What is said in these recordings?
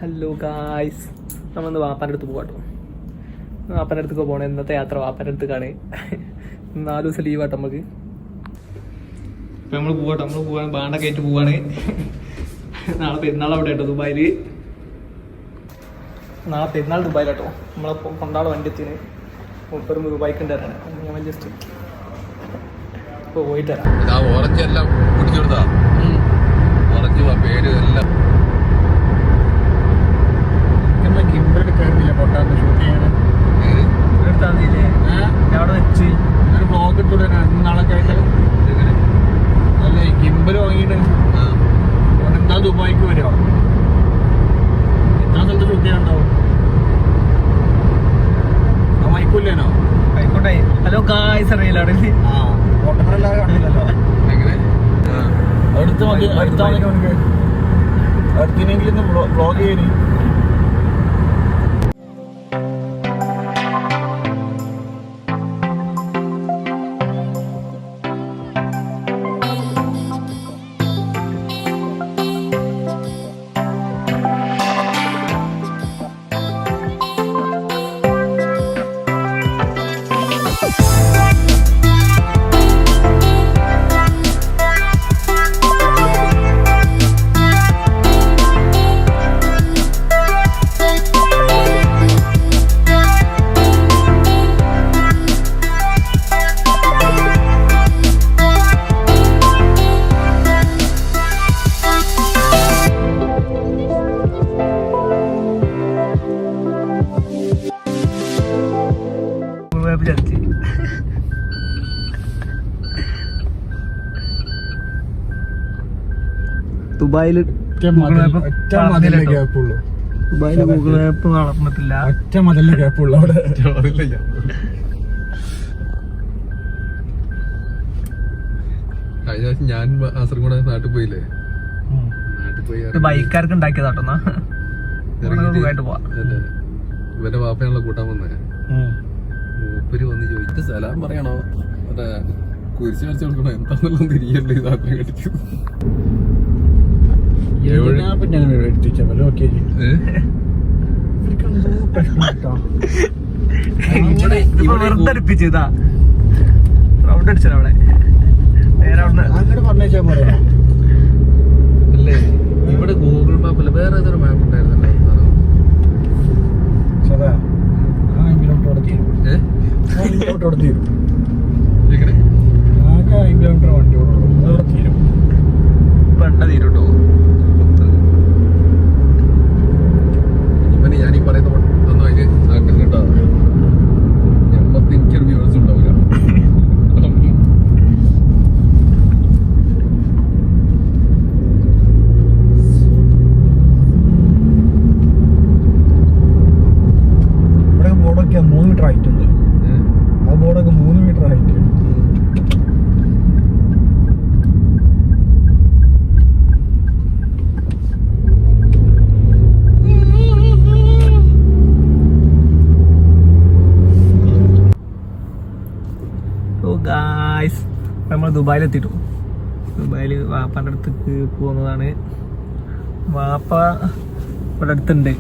Hello guys, നമ്മളൊന്ന് വാപ്പാൻ്റെ അടുത്ത് പോകാട്ടോ. വാപ്പാൻ്റെ അടുത്തേക്ക് പോകണം. ഇന്നത്തെ യാത്ര വാപ്പാൻ്റെ അടുത്തേക്കാണ്. 4 ദിവസം ലീവാട്ടോ നമുക്ക്. ഇപ്പം നമ്മൾ പോവാൻ ബാണ്ടൊക്കെ ആയിട്ട് പോവാണ്. നാളെ പെരുന്നാൾ അവിടെ കേട്ടോ, ദുബായിൽ. നാളെ പെരുന്നാൾ ദുബായിലാട്ടോ. നമ്മളെ കൊണ്ടാളെ വണ്ടി എത്തിന് മുപ്പത് ദുബായിക്ക് ഉണ്ടായിരുന്നു. ഞാൻ ജസ്റ്റ് ഇപ്പോൾ പോയിട്ട് തരാം. ഓറഞ്ച് എല്ലാം കുടിച്ചെടുത്താ ഓറഞ്ച് പേര് എല്ലാം അവിടെ വെച്ച് ഒരു ബ്ലോഗ് ഇട്ടൂടെ നാളൊക്കെ ആയിട്ട് അല്ലേ കിമ്പൽ വാങ്ങിയിട്ട് എന്താ ദുബായിക്ക് വരുമോ? എത്ര സ്ഥലത്ത് ഷൂട്ട് ചെയ്യാനുണ്ടാവും? ആ മൈക്കൂല്ലേനോ? ആയിക്കോട്ടെ. ഹലോ ഗായ്സ് അറിയില്ല അവിടെ ഓട്ടങ്ങളെല്ലാം കണ്ടില്ലല്ലോ. അടുത്ത മതി അടുത്തിനെങ്കിലും ബ്ലോഗ് ചെയ്യാൻ. ദുബായില് മതിലേ ഗ്യാപ്പുള്ളൂ. ദുബായില് ഗൂഗിൾ മാപ്പ് കാണാൻ പറ്റില്ല. ഒറ്റ മതിലിന്റെ ഗ്യാപ്പുള്ളൂ അവിടെ. കഴിഞ്ഞ ഞാൻ കാസർഗോഡ് നാട്ടിൽ പോയില്ലേ, നാട്ടിൽ പോയി ബൈക്കാർക്ക് ഉണ്ടാക്കിയതാട്ടോ. സുഖമായിട്ട് പോവാ. ഇവന്റെ വാപ്പയാണല്ലോ കൂട്ടാൻ വന്നേ. മൂപ്പര് വന്ന് ചോദിച്ചു സലാം പറയണോ മറ്റേ കുരിശ് വരച്ചു കൊടുക്കണോ എന്താണെന്നുള്ള തിരിയല്ലേ ഈ സാധനം കടിച്ചു. വെറുതെ അടുപ്പിച്ചതാ. റൗണ്ട് അടിച്ചാ അവിടെ അങ്ങോട്ട് പറഞ്ഞാ പോരാ. അല്ലേ ഇവിടെ ഗൂഗിൾ മാപ്പല്ല, വേറെ ഏതൊരു മാപ്പ് ഉണ്ടായിരുന്നല്ലോ. പെണ്ണ തീരുട്ടോ. ഇവന് ഞാൻ ഈ പറയുന്ന ഒന്നും അതിന് ആക്കാൻ കേട്ടോ. 85 വ്യൂവേഴ്സ് ഉണ്ടാവില്ല. ഇവിടെ ബോർഡൊക്കെ 3 മീറ്റർ ഹൈറ്റ് ഉണ്ട്. ആ ബോർഡൊക്കെ 3 മീറ്റർ ഹൈറ്റ്. ഗായ്സ്, നമ്മൾ ദുബായിലെത്തിട്ടു. ദുബായിൽ വാപ്പാൻ്റെ അടുത്തേക്ക് പോകുന്നതാണ്. വാപ്പ ഇവിടെ അടുത്തുണ്ട്.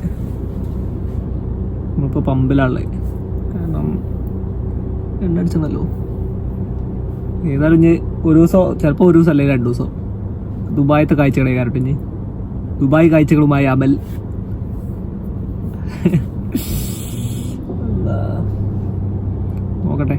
നമ്മളിപ്പോൾ പമ്പിലാണുള്ളത്. കാരണം എണ്ണ അടിച്ചെന്നല്ലോ. ഏതായാലും ഇനി ഒരു ദിവസം, ചിലപ്പോൾ ഒരു ദിവസം അല്ലെങ്കിൽ 2 ദിവസം ദുബായത്തെ കാഴ്ചകളെ കാരണം ഇനി ദുബായ് കാഴ്ചകളുമായി അമൽ. നോക്കട്ടെ.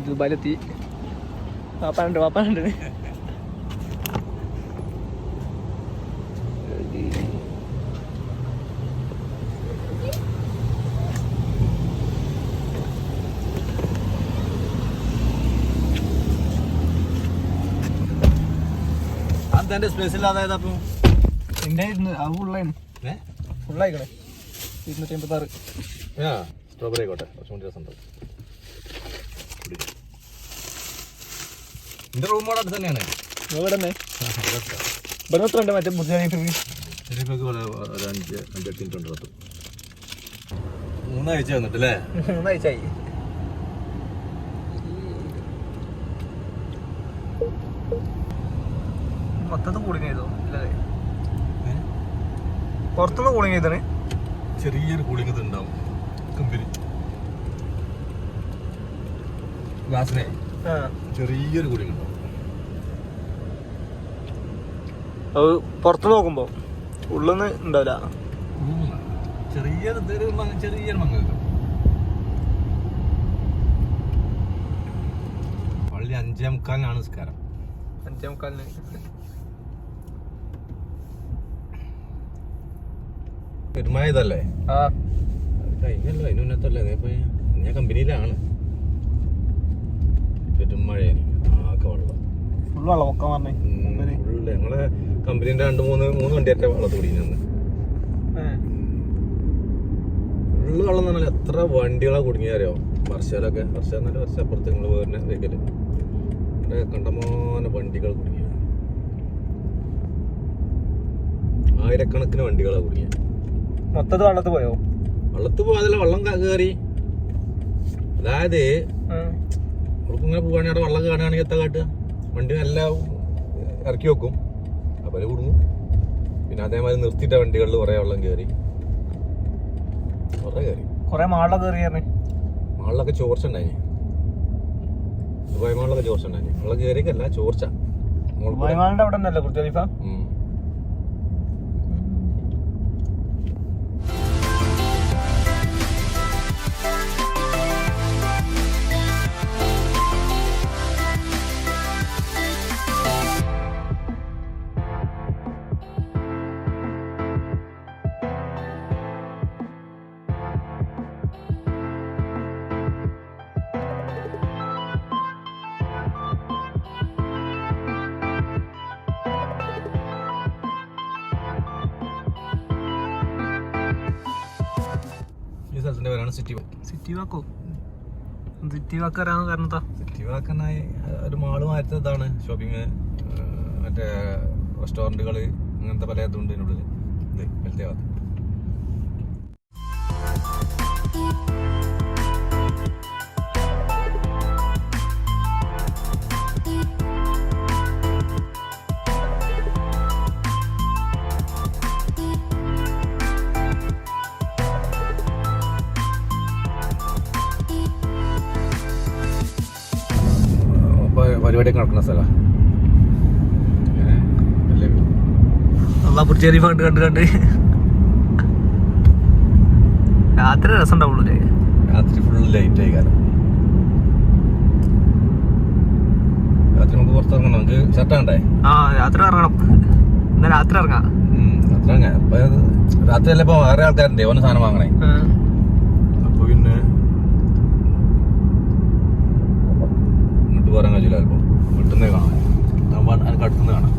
ദുബായിലെത്തി. വാപ്പാനുണ്ട്. അതെന്റെ സ്പെഷ്യൽ അതായത് അപ്പം എന്റെ ഫുള്ളായിക്കണേ. 286. സ്ട്രോബെറി ആയിക്കോട്ടെ, കുറച്ചും കൂടി രസം ഉണ്ടാവും. എന്റെ റൂം അവിടെ അടുത്ത് തന്നെയാണ്. ഇവിടെ തന്നെ ഇവിടെ എത്ര ഉണ്ട് മറ്റേ ബുർജ് ഖലീഫ? ഒരു 5-8 മിനിറ്റ് ഉണ്ട്. 3 ആഴ്ച വന്നിട്ടല്ലേ? 3 ആഴ്ചയായി. മൊത്തത്തിൽ കൂളിങ് ചെയ്തോ? അല്ലേ, പുറത്തുനിന്ന് കൂളിങ് ചെയ്താണ്. ചെറിയൊരു കൂളിംഗ് ഇത് ഉണ്ടാവും കമ്പനി ഗ്ലാസിനെ, ചെറിയൊരു കൂളിംഗ് ഉണ്ടാവും. അത് പുറത്ത് നോക്കുമ്പോ ഉള്ളിന്ന് ഉണ്ടാവില്ല. ചെറിയൊരു ചെറിയൊരു മങ്ങ പള്ളി 5:45 നിസ്കാരം. 5:45. പെരുമായതല്ലേ? കഴിഞ്ഞല്ലോ, അതിന് മുന്നത്തല്ലേ? ഞാൻ കമ്പനിയിലാണ്. പെരുമഴയാണ്, ആകെ വെള്ളം, ഫുള്ള് വെള്ളം ഒക്കെ പറഞ്ഞേ. ഫുള്ള് ഞങ്ങളെ കമ്പനീന്റെ 2-3 വണ്ടിയൊക്കെ വെള്ളത്ത് കുടിക്കുന്നു. ഫുള്ള് വെള്ളം എന്ന് പറഞ്ഞാൽ എത്ര വണ്ടികളാണ് കുടുങ്ങിയാരോ. വർഷയിലൊക്കെ വർഷപ്പുറത്ത് നിങ്ങൾ വേറെ വെക്കല് കണ്ടമാന വണ്ടികൾ കുടുങ്ങിയ, ആയിരക്കണക്കിന് വണ്ടികളാണ് കുടുങ്ങിയ. മൊത്തത്തിൽ വെള്ളത്ത് പോയോ? വെള്ളത്ത് പോകാതല്ല, വെള്ളം കയറി. അതായത് ഇങ്ങനെ പോവുകയാണെങ്കിൽ അവിടെ വെള്ളം കാണുകയാണെങ്കിൽ എത്ര കാട്ടുക, വണ്ടി നല്ല ഇറക്കി വെക്കും, അപ്പം കുടുങ്ങും. പിന്നെ അതേമാതിരി നിർത്തിയിട്ട വണ്ടികളിൽ കുറേ വെള്ളം കയറി, കുറെ മാളിലൊക്കെ കയറി. മാളിലൊക്കെ ചോർച്ച ഉണ്ടായി. ദുബായ് മാളിലൊക്കെ ചോർച്ച ഉണ്ടായി. വെള്ളം കയറിയല്ല, ചോർച്ച. ദുബായ് മാളിന്റെ അവിടെ ഉണ്ടല്ലോ ബുർജ് ഖലീഫ. ഈ സ്ഥലത്തിന്റെ പേരാണ് സിറ്റി വാക്ക്. സിറ്റി വാക്കോ? സിറ്റി വാക്ക് വരാൻ കാരണത്താ? സിറ്റി വാക്കിനായി ഒരു മാള് മാറ്റ ഇതാണ്. ഷോപ്പിംഗ്, മറ്റേ റെസ്റ്റോറൻറ്റുകൾ, അങ്ങനത്തെ പല ഇതുണ്ട് ഇതിനുള്ളിൽ. ഇത് വലത്തെ ഭാഗത്ത്. പരിപാടിയൊക്കെ നടക്കുന്ന സ്ഥലമാണ്. ബുർജ് ഖലീഫ കണ്ട് രാത്രി രസം ഉണ്ടാവുള്ളൂ. രാത്രി ഫുൾ ലൈറ്റ് ആയി കാലം. രാത്രി നമുക്ക് പുറത്തിറങ്ങണം. നമുക്ക് ഷർട്ട് വേണ്ടേ? രാത്രി ഇറങ്ങണം. എന്നാ രാത്രി ഇറങ്ങാം. രാത്രി ഇറങ്ങാം. അപ്പൊ രാത്രി അല്ല, ഇപ്പൊ വേറെ ആൾക്കാരുണ്ട് ഓരോ സാധനം വാങ്ങണേ. അപ്പൊ പിന്നെ ഇങ്ങോട്ട് പോരാൻ കഴിയില്ല. ചിലപ്പോ വീട്ടിൽ കാണാം, എനിക്ക് അടുത്തുനിന്ന് കാണാം.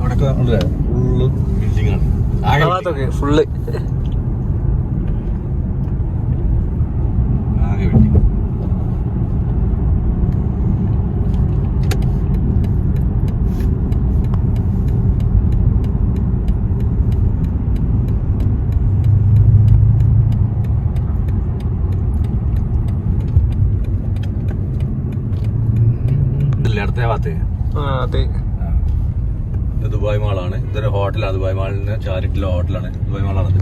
അവിടെയൊക്കെ ഫുള്ള് ബിൽഡിംഗ് ആണ്. ഫുള്ള് ആകെ ബിൽഡിംഗ്. അടുത്ത ഭാഗത്ത് ദുബായ് മാളാണ്. ഇതൊരു ഹോട്ടലാണ്. ദുബായ് മാളിന് ചാരിറ്റിയുള്ള ഹോട്ടലാണ് ദുബായ് മാളാണത്.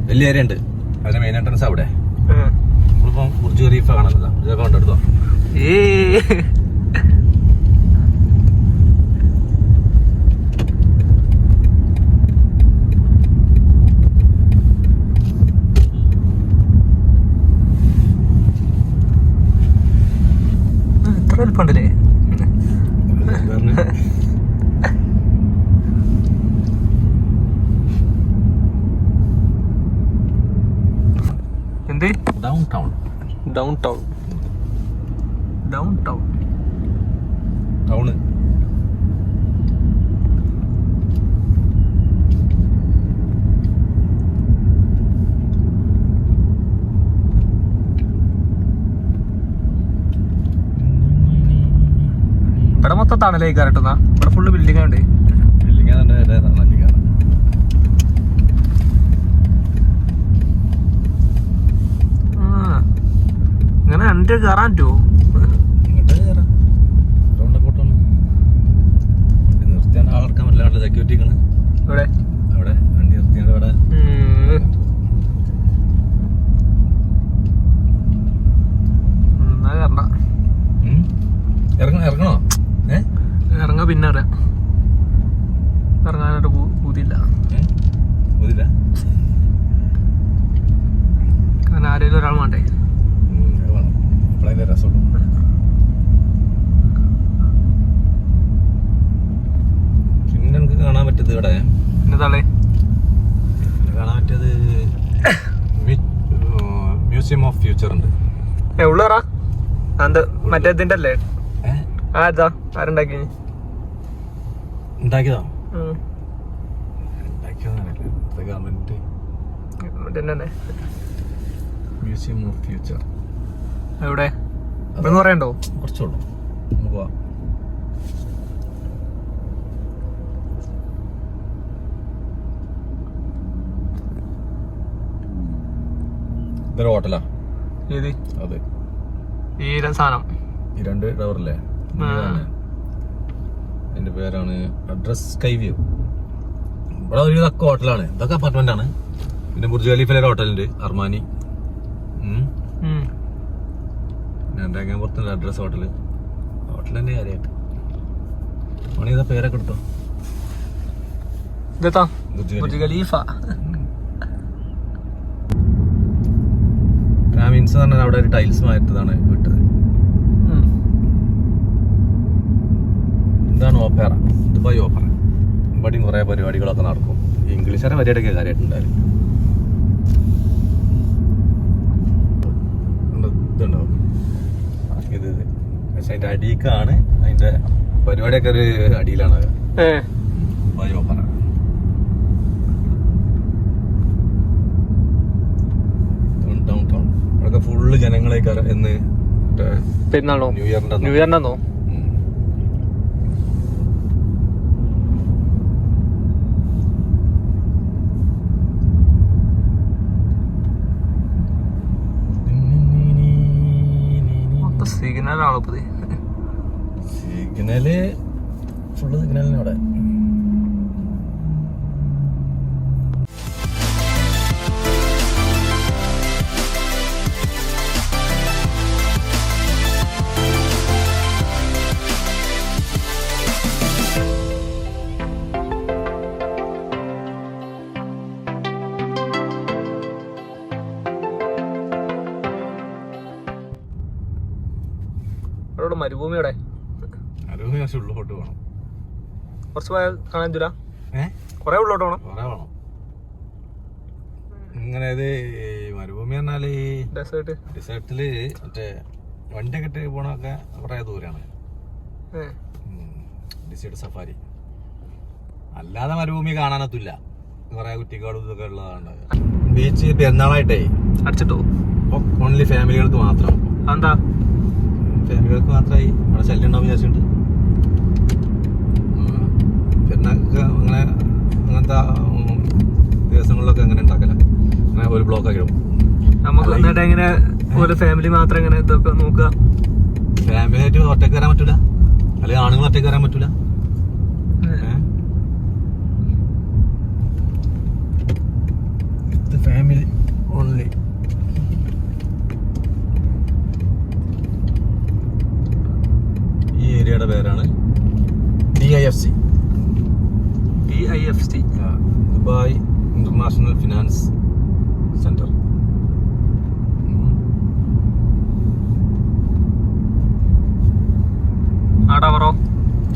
വലിയ ഏരിയ ഉണ്ട്. അതിന്റെ മെയിൻ എൻട്രൻസ് അവിടെ. നമ്മളിപ്പം ബുർജ് ഖലീഫ കാണുന്നതാ. ഇതൊക്കെ കണ്ടെടുത്തോ? എത്ര വലിപ്പുണ്ടല്ലേ? എന്ത്? Down town. ടൗണ്. മൊത്തം തണലേക്ക് കരട്ടുന്ന ഇവിടെ ഫുള്ള് ബിൽഡിംഗ് ഉണ്ട്. ബിൽഡിംഗ് ഇങ്ങനെ രണ്ട് കയറാൻ പറ്റുമോ? നിർത്തിയാൽ ആൾക്കാൻ പറ്റില്ല. സെക്യൂരിറ്റി ഇവിടെ അവിടെ വണ്ടി നിർത്തിയാൽ അവിടെ ഇറങ്ങണോ? ഇറങ്ങാ പിന്നെ അറിയാം. ഇറങ്ങാനായിട്ട് ബുദ്ധിയില്ല. കാരണം ആരെങ്കിലും ഒരാൾ വേണ്ടേ? രസം പിന്നെ എനിക്ക് കാണാൻ പറ്റത് ഇവിടെ പിന്നെ തള്ളേ കാണാൻ പറ്റിയത് മ്യൂസിയം ഓഫ് ഫ്യൂച്ചർ ഉണ്ട്. എവിടെറാ അത് മറ്റേ ഇതിന്റെ അല്ലേ? ആരാ ആരുണ്ടാക്കി? ഉണ്ടാക്കിയതോ? ഗവൺമെന്റ് മ്യൂസിയം ഓഫ് ഫ്യൂച്ചർ എവിടെ? ഇവിടെന്ന് പറയണ്ടോ? കുറച്ചുള്ളൂ, നമുക്ക് പോവാം. ഇതൊരു ഹോട്ടലാ. ഏത്? അതെ, ഈ സാധനം ഈ 2 ടവറില്ലേ, അതിന്റെ പേരാണ് അഡ്രസ് സ്കൈ വ്യൂ. ഇവിടെ ഒരു ഇതൊക്കെ ഹോട്ടലാണ്, ഇതൊക്കെ അപ്പാർട്ട്മെന്റ് ആണ്. പിന്നെ ബുർജ് ഖലീഫയിലെ ഒരു ഹോട്ടലുണ്ട്, അർമാനി. ഞാൻ പുറത്തുണ്ട് അഡ്രസ് ഹോട്ടല്. ഹോട്ടൽ തന്നെ കാര്യമായിട്ട് മണി ഇതാ പേരൊക്കെ എടുത്തോ. Burj Khalifa. മീൻസ് പറഞ്ഞാൽ അവിടെ ഒരു ടൈൽസ് മാറ്റതാണ് വിട്ടത്. ഇതാണ് ഓപ്പറ, ദുബായ് ഓപ്പറ. ഇവിടെയും കുറെ പരിപാടികളൊക്കെ നടക്കും. ഇംഗ്ലീഷുകാരെ പരിപാടിയൊക്കെ കാര്യമായിട്ടുണ്ടായിരുന്നു. ഇതുണ്ടോ ഇത്? പക്ഷെ അതിന്റെ അടിക്കാണ്, അതിന്റെ പരിപാടിയൊക്കെ ഒരു അടിയിലാണ്. Dubai opera downtown. അവിടെയൊക്കെ ഫുള്ള് ജനങ്ങളേക്ക് എന്ന് പെരുന്നാളോ ന്യൂ ഇയറിന്റെ ന്യൂ സിഗ്നലാണോ? സിഗ്നല് ഫുള്ള് സിഗ്നലിന് അവിടെ. മരുഭൂമിയോടെ ഉള്ളോട്ട് പോകണം. കുറച്ച് പോയാൽ കാണാൻ പറ്റൂല. കൊറേ ഉള്ളോട്ട് പോകണം. കൊറേ വേണം. ഇങ്ങനെ ഇത് മരുഭൂമി പറഞ്ഞാല് ഡെസേർട്ടില് മറ്റേ വണ്ടിയൊക്കെ ഇട്ട് പോണൊക്കെ കുറെ ദൂരാണ്. Desert safari. അല്ലാതെ മരുഭൂമി കാണാനൊത്തില്ല. കുറെ കുറ്റിക്കാടും ഇതൊക്കെ ഉള്ളതാണ്. ബീച്ച് പെരുന്നാളായിട്ടേ അടിച്ചിട്ടോ? ഓൺലി ഫാമിലികൾക്ക് മാത്രം. എന്താ? ഫാമിലികൾക്ക് മാത്രമായി അവിടെ ശല്യം ഉണ്ടാവും വിചാരിച്ചിട്ടുണ്ട്. പെരുന്നാൾക്ക് അങ്ങനെ അങ്ങനത്തെ ദിവസങ്ങളിലൊക്കെ അങ്ങനെ ഉണ്ടാക്കല. അങ്ങനെ ഒരു ബ്ലോക്ക് ആക്കിടും. നമുക്ക് എന്നിട്ട് എങ്ങനെ ഒരു ഫാമിലി മാത്രം എങ്ങനെ ഇതൊക്കെ നോക്കുക? ഫാമിലി ആയിട്ട് ഒറ്റയ്ക്ക് വരാൻ പറ്റൂല, അല്ലെങ്കിൽ ആണുങ്ങൾ ഒറ്റയ്ക്ക് വരാൻ പറ്റൂല. Family only. ഈ ഏരിയയുടെ പേരാണ് DIFC, Dubai international finance centre. ആ ടവറോ?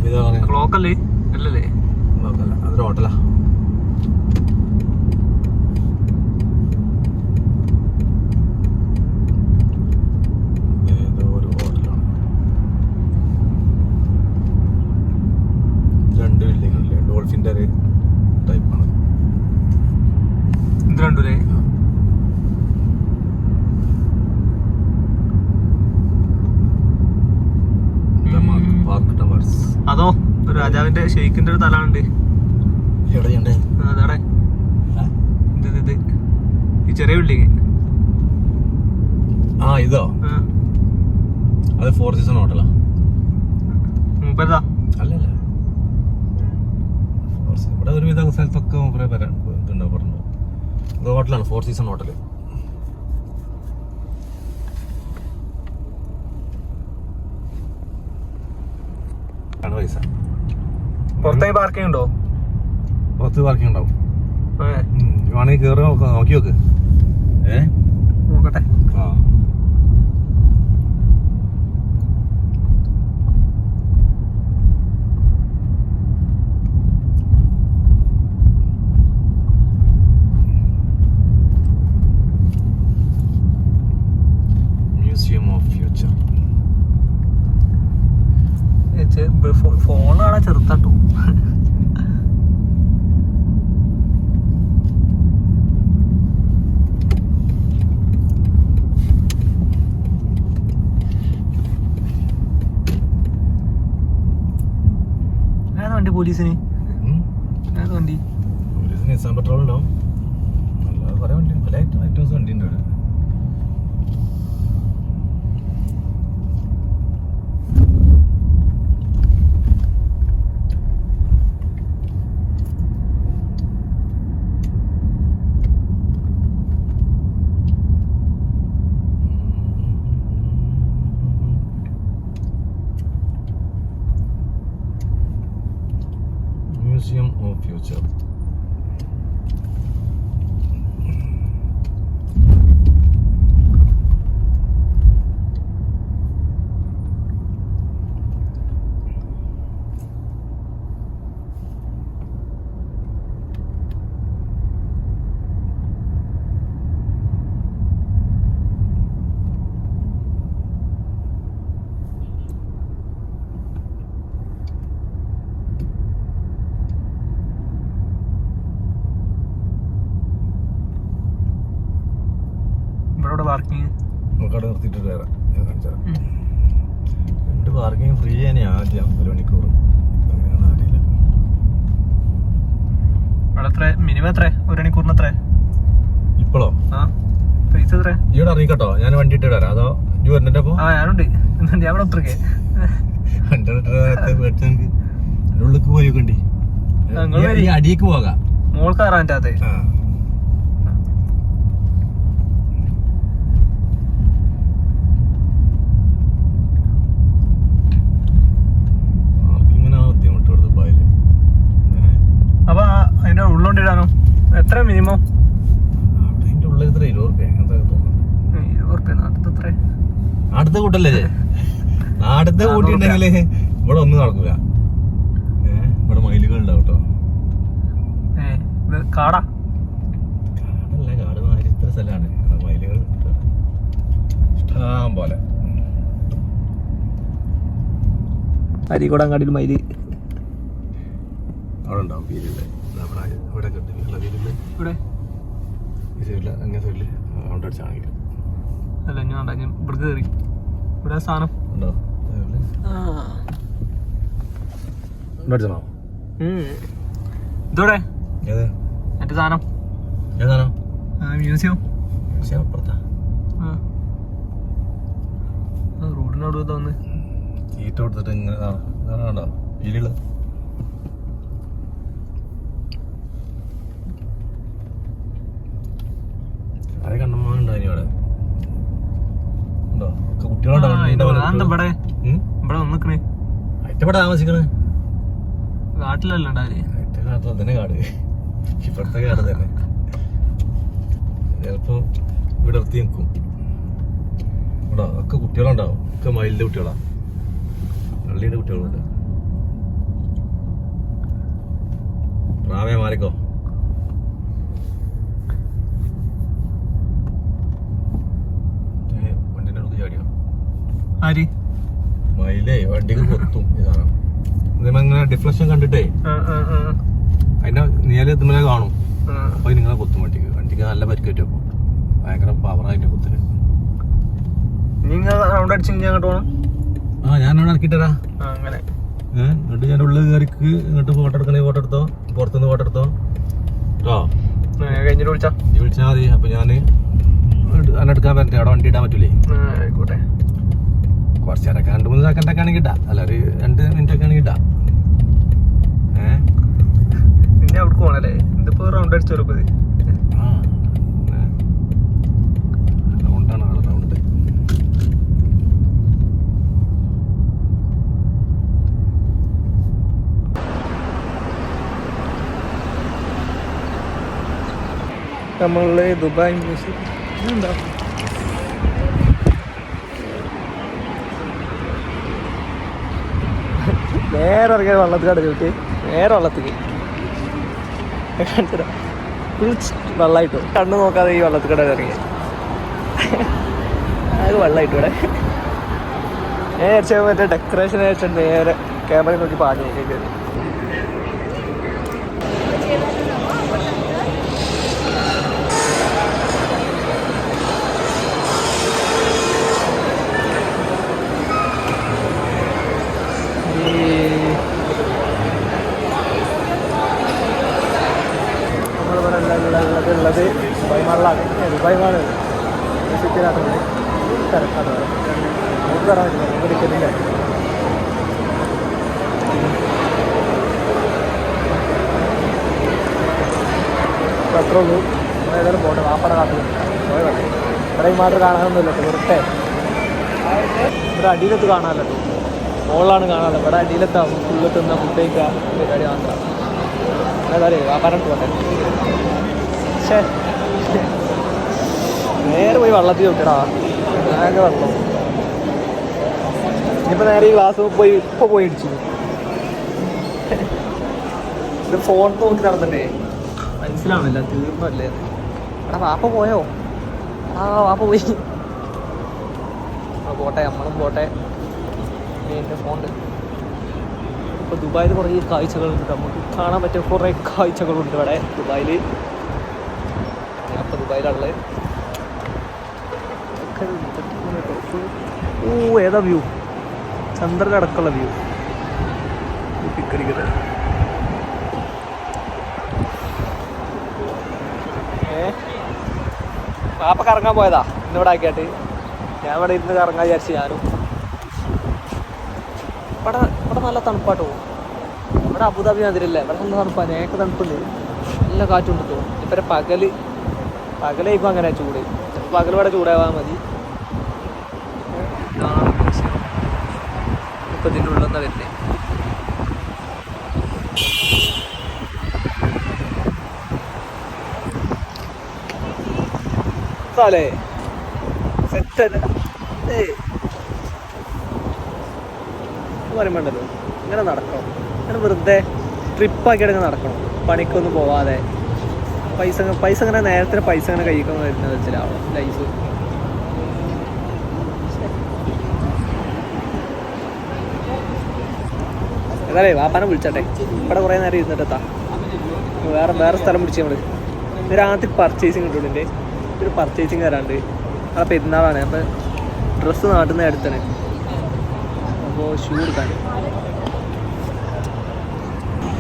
ഇതാ ക്ലോക്കല്ലേ? അല്ലല്ലേ? അതൊരു ഹോട്ടലാ. ഡോൾഫിന്റെ ഒരു ടൈപ്പാണ് ഇത്. രണ്ടൂലേ? Park towers. അത് രാജാവിന്റെ ഷെയ്ഖിന്റെ ഒരു തലാണ്ട്. എവിടെ ചെയ്യണ്ടേ? അതാടെ ഇത് ഈ ചെറിയ ബിൽഡിങ്. ആ ഇതോ? അത് 4 സീസൺ ഹോട്ടലാ. മൂപ്പരതാ? അല്ലല്ല, ഇവിടെ ഒരുവിധ സ്ഥലത്തൊക്കെ മൂപ്പരെ ഇതുണ്ടാവും പറഞ്ഞു. ഇത് ഹോട്ടലാണ്, 4 സീസൺ ഹോട്ടല്. പൈസ പുറത്തായി പാർക്കിംഗ് ഉണ്ടോ? പുറത്ത് പാർക്കിംഗ് ഉണ്ടാവും. വേണമെങ്കിൽ കയറി നോക്കി നോക്ക്. നോക്കട്ടെ. ആ മ്യൂസിയം ഓഫ് ഫ്യൂച്ചർ. ഫോൺ കാണാൻ ചെറുതാട്ടോ. വണ്ടി പോലീസിന് വണ്ടി പോലീസിന് നിസാൻ പെട്രോൾ ഉണ്ടാവും. അല്ലാതെ കുറെ വണ്ടി, പല ഐറ്റംസ് വണ്ടി ഉണ്ട് ഇവിടെ. Museum of future. ഇവിടെ പാർക്കിംഗ് നമുക്കവിടെ നിർത്തിയിട്ട് വരാം. ഞാൻ കാണിച്ചുതരാം. 2 പാർക്കിംഗ് ഫ്രീ ആണ് ആദ്യം 1 മണിക്കൂർ. അങ്ങനെയാണ് അറിയില്ല. ഇവിടെ എത്ര മിനിമം എത്ര 1 മണിക്കൂറിന് എത്ര? ഇപ്പോഴോ? ആ പൈസ എത്ര? ഇവിടെ ഇറങ്ങിക്കട്ടോ, ഞാൻ വണ്ടി ഇട്ട് വരാം. അതോ ഇജ്ജ് വരുന്നുണ്ട്? അപ്പൊ ഞാനുണ്ട്. ഞാൻ ഇവിടെ ഒത്രക്കേ വണ്ടി ഇട്ട് ഉള്ളിലേക്ക് പോയി കണ്ടി അടിയേക്ക് പോകാം. മോൾ കയറാൻ അകത്ത്. അപ്പൊ അതിന്റെ ഉള്ളോണ്ടിടാനോ എത്ര മിനിമം? അതിന്റെ ഉള്ളിൽ എത്ര? 20 റുപ്യ തോന്നുന്നു. 20 റുപ്യ നാട്ടിൽ എത്ര? അടുത്ത കൂട്ടല്ലേ? നാടത്തെ കൂട്ടിണ്ടെങ്കില് ഇവിടെ ഒന്നും നടക്കൂല. ഇവിടെ മയിലുകൾ ഉണ്ടാവും കേട്ടോ. കാടാ? കാടല്ല, കാട് മാതിരി ഇത്ര സ്ഥലമാണ്. മയിലുകൾ ഇഷ്ടം പോലെ. അരിക്കോടങ്ങാടിയിൽ മയില് അവിടെ ഉണ്ടാവും. പീരില് ഇവിടെ കിട്ടും. ഇവിടെ ഈ സൈഡില് അങ്ങനെ സൈഡില് അവിടെ അടിച്ചാണെങ്കിലും അല്ല ഞാൻ ഇവിടെ കയറി. ഇവിടെ സാധനം ഉണ്ടോ? അടിച്ചോ? ഇതോടെ ഏത് മറ്റേ സാധനം ഏതാണോ? മ്യൂസിയം. മ്യൂസിയം അപ്പുറത്താ. റോഡിനോട് തോന്നുന്നു. സീറ്റ് കൊടുത്തിട്ട് ഇങ്ങനെ കാണാണ്ടോ പീലികള്? ആരെ കണ്ണന്മാരുണ്ടായി അവിടെ ഉണ്ടോ? ഇവിടെ വന്നിക്കണേ. ഇവിടെ താമസിക്കണേ കാട്ടിലല്ല ഉണ്ടാവില്ലേ? കാട്ടിൽ തന്നെ കാട്. ഇപ്പഴത്തെ കാട് തന്നെ. ചിലപ്പോ ഇവിടെ നിർത്തി നിൽക്കും. ഇവിടെ ഒക്കെ കുട്ടികളുണ്ടാവും. ഒക്കെ മയിലിന്റെ കുട്ടികളാ, പള്ളിയുടെ കുട്ടികളുണ്ട്. പ്രാവേ മാറിക്കോ. വണ്ടിന്റെ അടുത്ത് ചാടിയോ? ആര്? മയിലേ വണ്ടിക്ക് കൊത്തും. ഇതാണ് ഇങ്ങനെ ഡിഫ്ലക്ഷൻ കണ്ടിട്ടേ അതിന്റെ നീല എത്തുമ്പോഴേ കാണും. അപ്പൊ നിങ്ങളെ കൊത്തും. വണ്ടിക്ക് നല്ല പരിക്കേറ്റും. അപ്പൊ ഭയങ്കര പവറായിട്ട് കുത്തിന്. നിങ്ങൾ റൗണ്ട് അടിച്ച് അങ്ങോട്ട് പോകണം. ആ ഞാൻ അവിടെ ഇറക്കിട്ടരാ. അങ്ങനെ എന്നിട്ട് ഞാൻ ഉള്ളിൽ കയറിക്ക് ഇങ്ങോട്ട് ഫോട്ടോ എടുക്കണേ ഫോട്ടോ എടുത്തോ, പുറത്തുനിന്ന് ഫോട്ടോ എടുത്തോ കേട്ടോ. കഴിഞ്ഞിട്ട് വിളിച്ചാ നീ വിളിച്ചാൽ മതി. അപ്പൊ ഞാന് അന്നെ എടുക്കാൻ പറ്റേ, അവിടെ വണ്ടി ഇടാൻ പറ്റൂലേ. ആയിക്കോട്ടെ. കുറച്ച് നേരമൊക്കെ 2-3 സെക്കൻഡൊക്കെ ആണെങ്കിൽ ഇട്ടാ, അല്ല ഒരു 2 മിനിറ്റ് ആണെങ്കിൽ ഇട്ടാ. പിന്നെ അവിടെ പോണല്ലേ, ഇതിപ്പോ റൗണ്ട് അടിച്ചു കൊടുപ്പത്. റൗണ്ടാണ് റൗണ്ട്. നമ്മള് ദുബായ് മ്യൂസിയം എന്താ നേരെ ഇറങ്ങിയ വെള്ളത്തിക്കാട് ചോട്ടി, നേരെ വെള്ളത്തിക്ക് ഫുൾ വെള്ളമായിട്ടു. കണ്ണു നോക്കാതെ ഈ വെള്ളത്തിക്കട ഇറങ്ങി അത് വെള്ളമായിട്ടു. ഇവിടെ നേരെ മറ്റേ ഡെക്കറേഷൻ വെച്ചിട്ട് നേരെ ക്യാമറ നോക്കി പാട്ട് നോക്കിയിട്ട് ഉള്ളത് ദുബായ് മാളിലാണ്. ദുബായ് മാള് മ്യൂസിയത്തിനകത്തുണ്ട്. തിരക്കാണ്, നമുക്ക് കയറാൻ പറ്റില്ല, നമുക്ക് ടിക്കറ്റില്ല. അത്രേ ഉള്ളൂ. ഏതായാലും പോട്ടെ, വാപ്പട കാട്ടിൽ പോയതല്ലേ. ഇവിടെ മാത്രം കാണാനൊന്നുമില്ല കേട്ടോ, വെറുതെ ഇവിടെ അടിയിലത്ത് കാണാമല്ലോ കേട്ടോ, മുകളിലാണ് കാണാമല്ലോ. ഇവിടെ അടിയിലെത്താവും ഫുള്ള് തിന്ന ഫുഡ് കഴിക്കുക പരിപാടി മാത്രമാണ്. ഏതായാലും വാപ്പാനോട്ട് പോട്ടെ. നേരെ പോയി വെള്ളത്തിൽ നോക്കടാ, ആകെ വെള്ളം. ഇനിയിപ്പോൾ നേരെ ഈ ഗ്ലാസ് പോയി ഇപ്പോൾ പോയി ഇടിച്ചു. ഇത് ഫോൺ നോക്കി നടന്നിട്ടേ മനസ്സിലാവണില്ല, തീർന്നല്ലേ. എടാ വാപ്പ പോയോ? ആ വാപ്പ പോയി. പോട്ടെ, നമ്മളും പോട്ടെ. എൻ്റെ ഫോണിൽ ഇപ്പോൾ ദുബായിൽ കുറേ കാഴ്ചകളുണ്ട്, നമുക്ക് കാണാൻ പറ്റിയ കുറേ കാഴ്ചകളുണ്ട് ഇവിടെ ദുബായിൽ. ഞാനിപ്പോൾ ദുബായിലുള്ളത്. ഓ ഏതാ വ്യൂ, ചന്ദ്രൻ അടക്കമുള്ള വ്യൂ. പിക്കടിക്കട്ടെ. പാപ്പ കറങ്ങാൻ പോയതാ ഇന്നിവിടെ ആക്കിയാട്ട്. ഞാൻ ഇവിടെ ഇരുന്ന് കറങ്ങാൻ വിചാരിച്ചു ഞാനും. ഇവിടെ ഇവിടെ നല്ല തണുപ്പാട്ടോ. ഇവിടെ അബുദാബി മാതിരില്ല, ഇവിടെ നല്ല തണുപ്പാണ്. നേരത്തെ തണുപ്പുണ്ട്, നല്ല കാറ്റുണ്ട് കേട്ടോ. ഇപ്പം പകലായിപ്പോൾ അങ്ങനെ ചൂട്, പകൽ ഇവിടെ ചൂടാവാൻ മതി. ഇപ്പം ഇതിൻ്റെ ഉള്ളിൽ നിന്നാണ് വരുന്നത്. സാലേ സെറ്റ് പറയുമ്പോണ്ടല്ലോ ഇങ്ങനെ നടക്കണം, ഇങ്ങനെ വെറുതെ ട്രിപ്പാക്കിയിട്ട് ഇങ്ങനെ നടക്കണം, പണിക്കൊന്നും പോവാതെ. പൈസ ഇങ്ങനെ നേരത്തെ പൈസ ഇങ്ങനെ കഴിക്കാൻ വരുന്നത് വെച്ചാലാവണം ലൈഫ്. ഏതായാലേ വാപ്പാനെ വിളിച്ചട്ടെ, ഇവിടെ കുറേ നേരം ഇരുന്നിട്ടെത്താം. വേറെ സ്ഥലം പിടിച്ച് നമ്മൾ രാത്രി പർച്ചേസിങ് കിട്ടുള്ളൂ. എൻ്റെ ഒരു പർച്ചേസിങ് വരാണ്ട്, അവിടെ പെരുന്നാളാണ്. അപ്പോൾ ഡ്രസ്സ് നാട്ടിൽ നിന്ന് അടുത്താണ്, അപ്പോൾ ഷൂ എടുക്കാൻ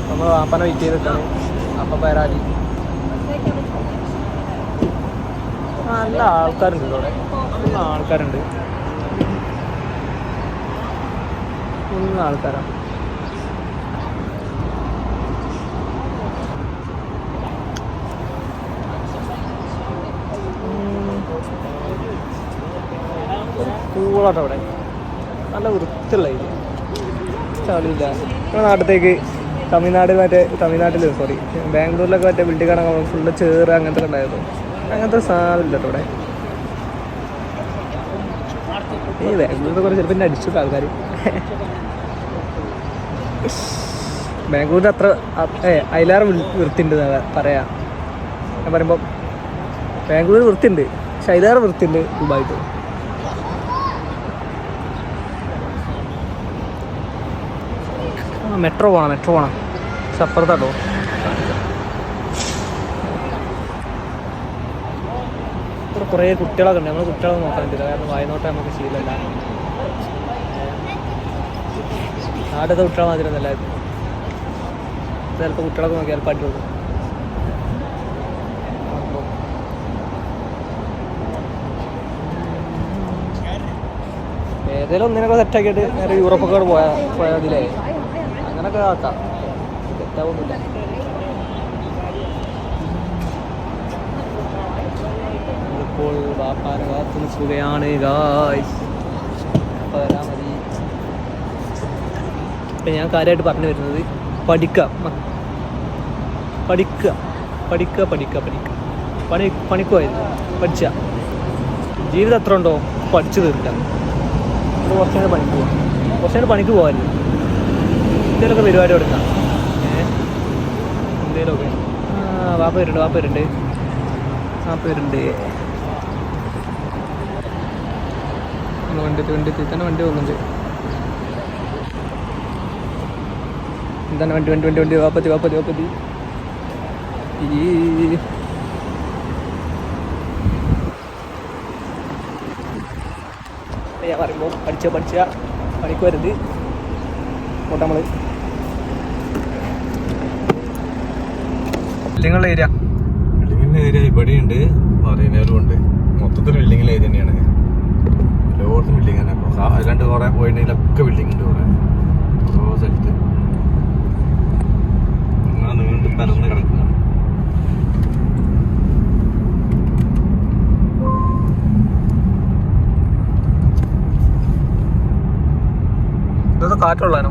നമ്മൾ വാപ്പാനെ വെയിറ്റ് ചെയ്തിട്ടാണ്. അപ്പം വരാതി നല്ല ആൾക്കാരുണ്ട് ഇവിടെ, നല്ല ആൾക്കാരുണ്ട്, നല്ല ആൾക്കാരാണ്. കൂളാട്ടോ അവിടെ, നല്ല വൃത്തിയുള്ള ഇത്, ചളിയില്ല. നമ്മുടെ നാട്ടിലേക്ക് തമിഴ്നാട്ടിൽ സോറി ബാംഗ്ലൂരിലൊക്കെ മറ്റേ ബിൽഡിംഗ് കാണാൻ ഫുള്ള് ചേറ് അങ്ങനത്തെ ഉണ്ടായിരുന്നു. അങ്ങനത്തെ സാധനമില്ല കേട്ടോ ഇവിടെ. ഈ ബാംഗ്ലൂരിൽ കുറേ ചിലപ്പോൾ അടിച്ചിട്ട് ആൾക്കാർ. ബാംഗ്ലൂരിൽ അത്ര അതിലേറെ വൃത്തിയുണ്ട് പറയാം. ഞാൻ പറയുമ്പോൾ ബാംഗ്ലൂർ വൃത്തിയുണ്ട്, പക്ഷെ അതിലേറെ വൃത്തിയുണ്ട് ദുബായിട്ട്. മെട്രോ പോകണം പക്ഷെ അപ്പുറത്താട്ടോ. ഇവിടെ കുറേ കുട്ടികളൊക്കെ ഉണ്ട്, നമ്മൾ കുട്ടികളെ നോക്കാൻ പറ്റില്ല, കാരണം വായനോട്ടം നമുക്ക് ശീലമല്ല. നാടത്തെ കുട്ടികളെ മാതിരി ഒന്നല്ലായിരുന്നു. ചിലപ്പോൾ കുട്ടികളൊക്കെ നോക്കിയാൽ പറ്റുള്ളൂ. ഏതെങ്കിലും ഒന്നിനൊക്കെ സെറ്റാക്കിയിട്ട് നേരെ യൂറോപ്പൊക്കെ പോയതിലേ അങ്ങനൊക്കെ ആക്കാം. തെറ്റാവുന്നില്ല. ഇപ്പോൾ വാപ്പാനെ കാത്തു നിൽക്കുകയാണ് ഗായ്സ്. വരാൻ മതി. ഇപ്പം ഞാൻ കാര്യമായിട്ട് പറഞ്ഞു വരുന്നത് പഠിക്കുക. പണിക്കുമായിരുന്നു. പഠിച്ച ജീവിതം എത്ര ഉണ്ടോ പഠിച്ചു തീർക്കാം. കുറച്ചു നേരം പണിക്ക് പോകാം. കുറച്ചു നേരം പണിക്ക് പോകാമല്ലോ. എന്തെങ്കിലുമൊക്കെ പരിപാടി കൊടുക്കാം. എന്തെങ്കിലുമൊക്കെ. വാപ്പ വരുന്നുണ്ട്. വണ്ടി തന്നെ വണ്ടി പോകുന്നുണ്ട്. എന്താണ് വണ്ടി വാപ്പത്തി ഈ ഞാൻ പറയുമ്പോൾ പഠിച്ച പണിക്ക് വരുന്നത് പോട്ടെ. നമ്മൾ ബിൽഡിങ്ങുള്ള ഏരിയ ഇവിടെയുണ്ട്, പറയുന്നവരും ഉണ്ട്. മൊത്തത്തിൽ ബിൽഡിങ്ങിൽ ഏരിയ തന്നെയാണ്. എല്ലായിടത്തും ബിൽഡിങ് തന്നെ. അല്ലാണ്ട് കുറെ പോയിട്ടുണ്ടെങ്കിലൊക്കെ ബിൽഡിംഗ് ഉണ്ട്. കുറെ ഓരോ സ്ഥലത്ത് അങ്ങനെ നീണ്ട് പരന്ന് കിടക്കുന്നതാണ്. ഇതൊക്കെ കാറ്റുള്ളാനോ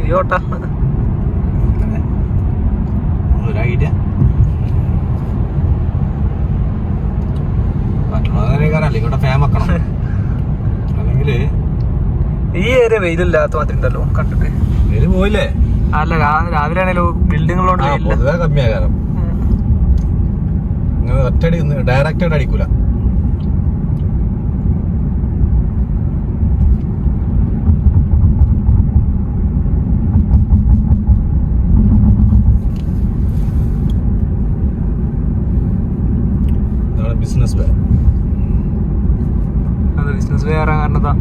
ഈ ഓട്ട ഒരു ഐഡിയ മറ്റുള്ളവരെ ഇവിടെ ഫാൻ വെക്കണം. അല്ലെങ്കിൽ ഈ ഏരിയ വെയിലില്ലാത്ത മാതിരി ഉണ്ടല്ലോ കണ്ടിട്ട്. വെയിൽ പോയില്ലേ? അല്ല രാവിലെ ആണേലോ ബിൽഡിങ്ങുകളോട് പൊതുവെ കമ്മിയാകാരം. ഇങ്ങനെ ഒറ്റടി ഡയറക്റ്റ് ആയിട്ട് അടിക്കൂല. ബിസിനസ് വേ. അത് ബിസിനസ് വേ ആറാൻ കാരണത്താ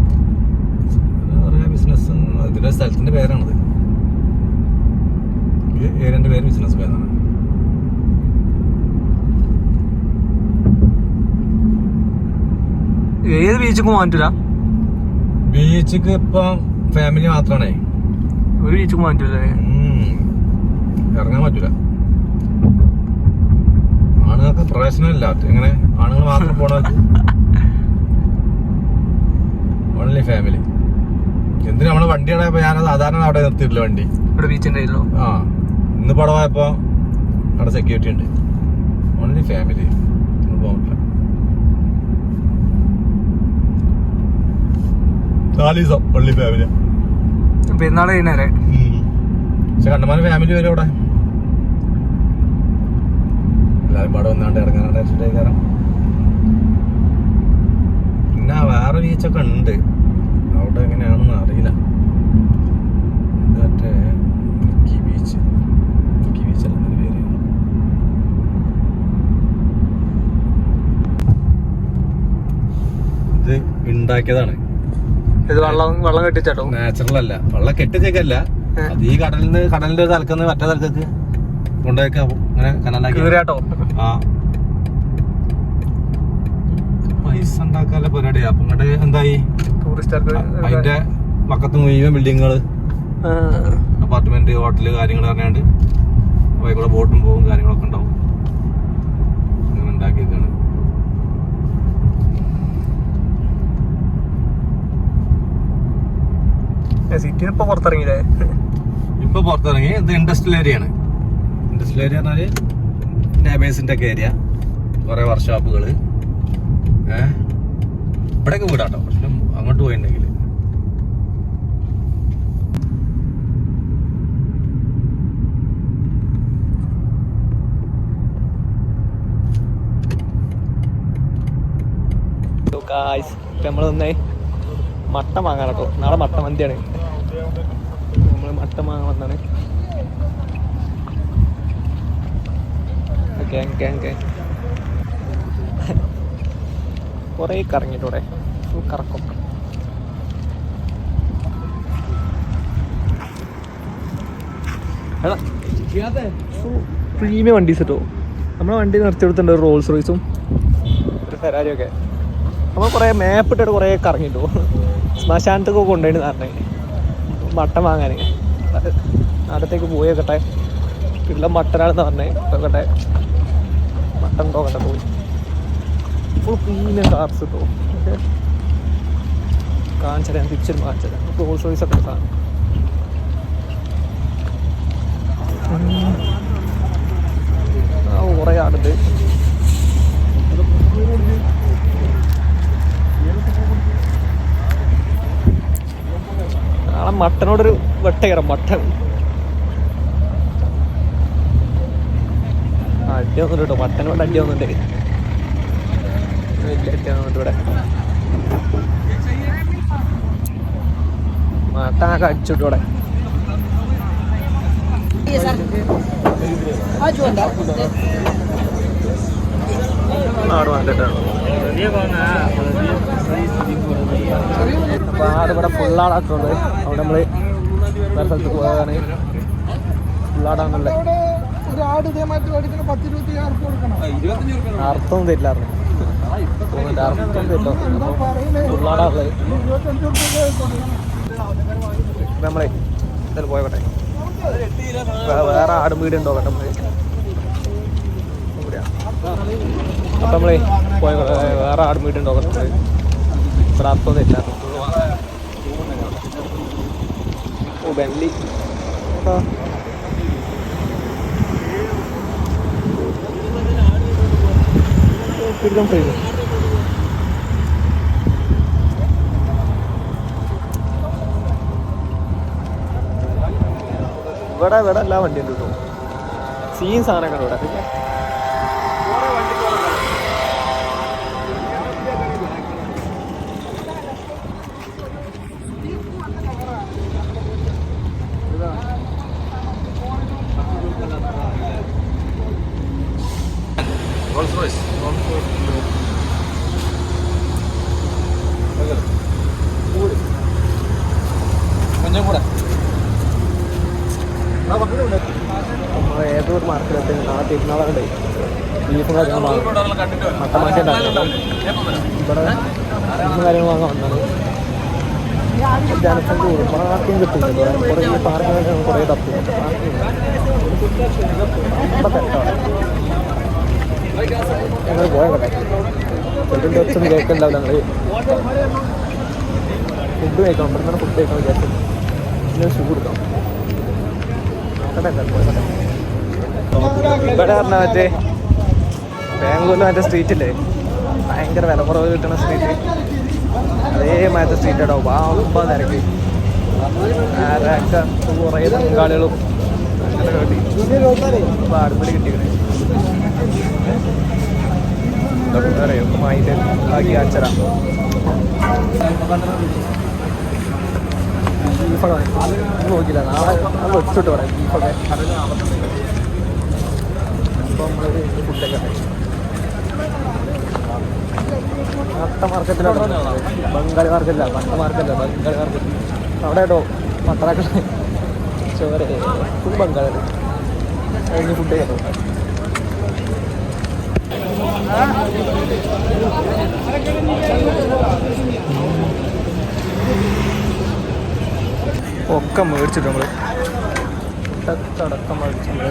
ബിസിനസ് ഇതിന്റെ സ്ഥലത്തിന്റെ പേരാണത്. ഏരിയന്റെ പേര് ബിസിനസ് വേ എന്നാണ്. ഏത് ബീച്ചിക്ക് പോകാൻ പറ്റൂല? ബീച്ചിക്ക് ഇപ്പം ഫാമിലി മാത്രമാണേ. ഒരു ബീച്ചിക്ക് പോകാൻ പറ്റൂല. ഇറങ്ങാൻ പറ്റൂല. ആണുങ്ങൾക്ക് പ്രവേശനമില്ല. ഇങ്ങനെ ആണുങ്ങൾ മാത്രം പോണ ഓൺലി ഫാമിലി. എന്തിനാ നമ്മള് വണ്ടിയാണ്. ഞാൻ സാധാരണ അവിടെ നിർത്തിയിട്ടില്ല വണ്ടി. ഇവിടെ ബീച്ചിന്റെ ആ ഇന്ന് പടവായപ്പോ അവിടെ സെക്യൂരിറ്റി ഉണ്ട്. ഓൺലി ഫാമിലി പോകാൻ പറ്റില്ല. 4 ദിവസം ഓൺലി ഫാമിലി. പെരുന്നാൾ കഴിഞ്ഞാലേ പക്ഷെ കണ്ടമാനം ഫാമിലി വരും അവിടെ. എല്ലാവരും പാടെ വന്നാണ്ട് ഇറങ്ങാനായിട്ട് കയറാം. പിന്നെ വേറെ ബീച്ചൊക്കെ ഉണ്ട്. അവിടെ എങ്ങനെയാണെന്ന് അറിയില്ല. മറ്റേ മിക്കി ബീച്ച് അല്ല അതിന്റെ പേര്. ഇത് ഉണ്ടാക്കിയതാണ്. ഇത് വെള്ളം കെട്ടിച്ചാട്ടോ? നാച്ചുറൽ അല്ല. വെള്ളം കെട്ടിച്ചേക്കല്ല. അത് ഈ കടലിന്റെ ഒരു തലക്കുന്ന് മറ്റേ തലത്തേക്ക് കൊണ്ടുപോയേക്കാ. അങ്ങനെ കനലാക്കിട്ടോ. ആ പൈസ ഉണ്ടാക്കാനുള്ള പരിപാടിയാ. അപ്പൊ ഇങ്ങോട്ട് എന്തായി ടൂറിസ്റ്റുകാർക്ക് അതിന്റെ പക്കത്ത് മുഴുവൻ ബിൽഡിങ്ങുകള്, അപ്പാർട്ട്മെന്റ്, ഹോട്ടല് കാര്യങ്ങൾ പറഞ്ഞാണ്ട് കൂടെ ബോട്ടും പോകും കാര്യങ്ങളൊക്കെ ഉണ്ടാവും. അങ്ങനെ ഉണ്ടാക്കിയേക്കാണ്. സിറ്റി ഇപ്പൊ പുറത്തിറങ്ങിയില്ലേ? ഇപ്പൊ പുറത്തിറങ്ങി. ഇത് ഇൻഡസ്ട്രിയൽ ഏരിയ ആണ്. ഇൻഡസ്ട്രിയൽ ഏരിയ പറഞ്ഞാല് നേബേഴ്സിന്റെ ഒക്കെ ഏരിയ, കുറെ വർക്ക്ഷോപ്പുകള്. ഇവിടെയൊക്കെ വീടാട്ടോ. പക്ഷെ അങ്ങോട്ട് പോയിട്ടുണ്ടെങ്കിൽ നമ്മൾ വന്നേ മട്ടൻ വാങ്ങാൻ കേട്ടോ. നാളെ മട്ടൻ മന്തിയാണ്. നമ്മൾ മട്ടൻ വാങ്ങാൻ വന്നാണ്. കുറേ കറങ്ങിട്ടൂടെ കറക്കം. പ്രീമിയം വണ്ടീസ് കേട്ടോ. നമ്മളെ വണ്ടി നിർത്തി കൊടുത്തിട്ടുണ്ട് ഒരു റോൾസ് റോയ്സും ഒരു ഫെരാരിയൊക്കെ. നമ്മൾ കുറേ മാപ്പ് ഇട്ടിട്ട് കുറേ കറങ്ങിട്ടോ. ശ്മശാനത്തൊക്കെ കൊണ്ടുപോയി പറഞ്ഞേ മട്ടൻ വാങ്ങാൻ. അടുത്തേക്ക് പോയേക്കട്ടെ. ഉള്ള മട്ടനാണെന്ന് പറഞ്ഞേ നോക്കട്ടെ. മട്ടൻ നോക്കട്ടെ പോയി. ഫുൾ പ്രീമിയം കാർസ് കിട്ടോ. ഓക്കെ കാണിച്ചത് ഞാൻ തിരിച്ചൊരു കാണിച്ചത്. റോൾസ് റോയ്സ് ഒക്കെ കാണാം. കുറേ ആടുണ്ട്. നാളെ മട്ടനോടൊരു വെട്ടകരം. മട്ടൻ അടിയൊന്നുണ്ട് കേട്ടോ. മട്ടനോട് അടിയൊന്നുണ്ട്. വലിയ അടിയൊന്നുണ്ട് ഇവിടെ. മട്ടനൊക്കെ അടിച്ചിട്ടു ഇവിടെ. ആട് വേണ്ടിട്ടാണ്. അപ്പൊ ആടിവിടെ ഫുള്ളാടാക്കുന്നുണ്ട്. അവിടെ നമ്മള് വേറെ സ്ഥലത്ത് പോയതാണ്. ഫുള്ളാടാണല്ലേ. അർത്ഥം തരില്ലായിരുന്നു. അർത്ഥം തരില്ലോ. ഫുള്ളാടാണുള്ളത്. നമ്മളെ എന്തായാലും പോയട്ടെ. വേറെ ആടും വീടുണ്ടോ കേട്ടോ നമ്മള്. അപ്പൊ നമ്മളെ പോയ വേറെ ആടും വീടുണ്ടോ കേട്ടോ. ഇവിടെ അർത്ഥം തരില്ലായിരുന്നു. ഓ ബെന്നി ഫ്രീഡം ഫ്രീ. ഇവിടെ എല്ലാ വണ്ടിയും ഉണ്ട് കേട്ടോ. സീൻ സാധനങ്ങൾ ഇവിടെ. പിന്നെ Rolls Royce. கொஞ்சம் கூட ഏതൊരു മാർക്കറ്റിലെത്തി നാളെ തിരുനാളുണ്ട്. ബീഫും കാര്യങ്ങളും മട്ടൻ മാറ്റി ഉണ്ടാക്കുന്നത്. ഇവിടെ ബീഫും കാര്യങ്ങൾ വാങ്ങാൻ വന്നത്. ജനസംഖ്യ കൂടും. പാർക്കിങ് കിട്ടില്ല. കുറേ പാർക്കിങ് കുറേ തപ്പും. ഞങ്ങൾ പോയട്ടെ. ചെറിയ ഒച്ചൊന്നും കേൾക്കണ്ടാവില്ല. ഞങ്ങൾ ഫുഡ് കഴിക്കണം. ഇവിടെ നിന്ന് ഫുഡ് കഴിക്കണം വിചാരിച്ചു. പിന്നെ ഷൂ കൊടുക്കാം. ഇവിടെ പറഞ്ഞാൽ മറ്റേ ബാംഗ്ലൂരിൽ മറ്റേ സ്ട്രീറ്റില്ലേ, ഭയങ്കര വില കുറവ് കിട്ടുന്ന സ്ട്രീറ്റ്, അതേ മറ്റേ സ്ട്രീറ്റ് ഇടാവും. പാമ്പ തിരക്ക്. ആരൊക്കെ കുറേ ബംഗാളികളും അങ്ങനെ കിട്ടി. പാടുമ്പടി കിട്ടിയത് അറിയോ അതിൻ്റെ ആക്കി അച്ചറ ബീഫൊക്കെ നോക്കില്ല. നാളെ നമ്മൾ വെച്ചിട്ട് പറയാം ബീഫൊക്കെ. അപ്പോൾ നമ്മൾ ഫുഡൊക്കെ മട്ട മാർക്കറ്റിലാണ്. ബംഗാളി മാർക്കറ്റില്ല, മട്ട മാർക്കറ്റില്ല, ബംഗാളി മാർക്കറ്റ്. അവിടെ കേട്ടോ മട്ടറൊക്കെ ചോര ഫുൾ ബംഗാളി കഴിഞ്ഞ് ഫുഡ് കേട്ടോ. ഒക്കെ മേടിച്ചിട്ട് നമ്മൾ അടക്കം മേടിച്ചിട്ടുണ്ട്.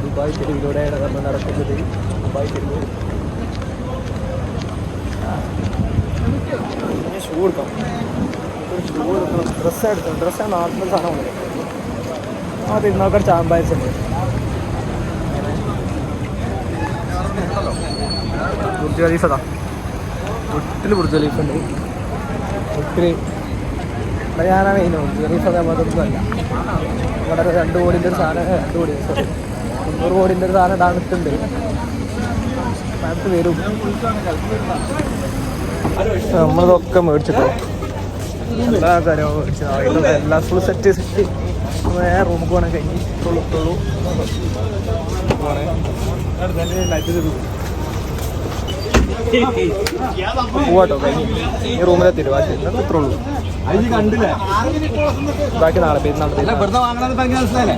ദുബായ് തെരുവിലൂടെയാണ് നമ്മൾ നടക്കുന്നത്. ദുബായ് തെരുവ് ഷൂ കൊടുക്കാം. ഷൂ കൊടുക്കണം. ഡ്രസ്സ് എടുക്കണം. ഡ്രസ്സാണ് നാട്ടിലെ സാധനമാണ്. ആ തിരുനാൾക്കാട് ചാമ്പായസുണ്ട്. ബുർജ് ഖലീഫ അതാ വീട്ടിൽ ബുർജ് ഖലീഫ ഉണ്ട്. വീട്ടിൽ ഇവിടെ ഞാനാണ് മെയിൻ. ബുർജ് ഖലീഫ അതൊന്നുമല്ല. ഇവിടെ 2 കോടിൻ്റെ ഒരു സാധനം, 2 കോടി സോറി 300 കോടിൻ്റെ ഒരു സാധനം ഇടാൻ നിൽക്കുന്നുണ്ട്. അടുത്ത് വരും. നമ്മളിതൊക്കെ മേടിച്ചിട്ടോ. എല്ലാ കാര്യവും മേടിച്ചത്. എല്ലാ ഫുൾ സെറ്റ് റൂമിൽ പോകണം. കഴിഞ്ഞ് തൊള്ളൂ പോവാട്ടോ. കഴിഞ്ഞ് ഈ റൂമിലെത്തിയിട്ട് ബാക്കി ഇത്രേ ഉള്ളൂ. കണ്ടില്ലേ ബാക്കി നാളെ പെരുന്നാൾ ഇവിടുന്ന് വാങ്ങണമെന്ന് പറഞ്ഞ മനസ്സിലായില്ലേ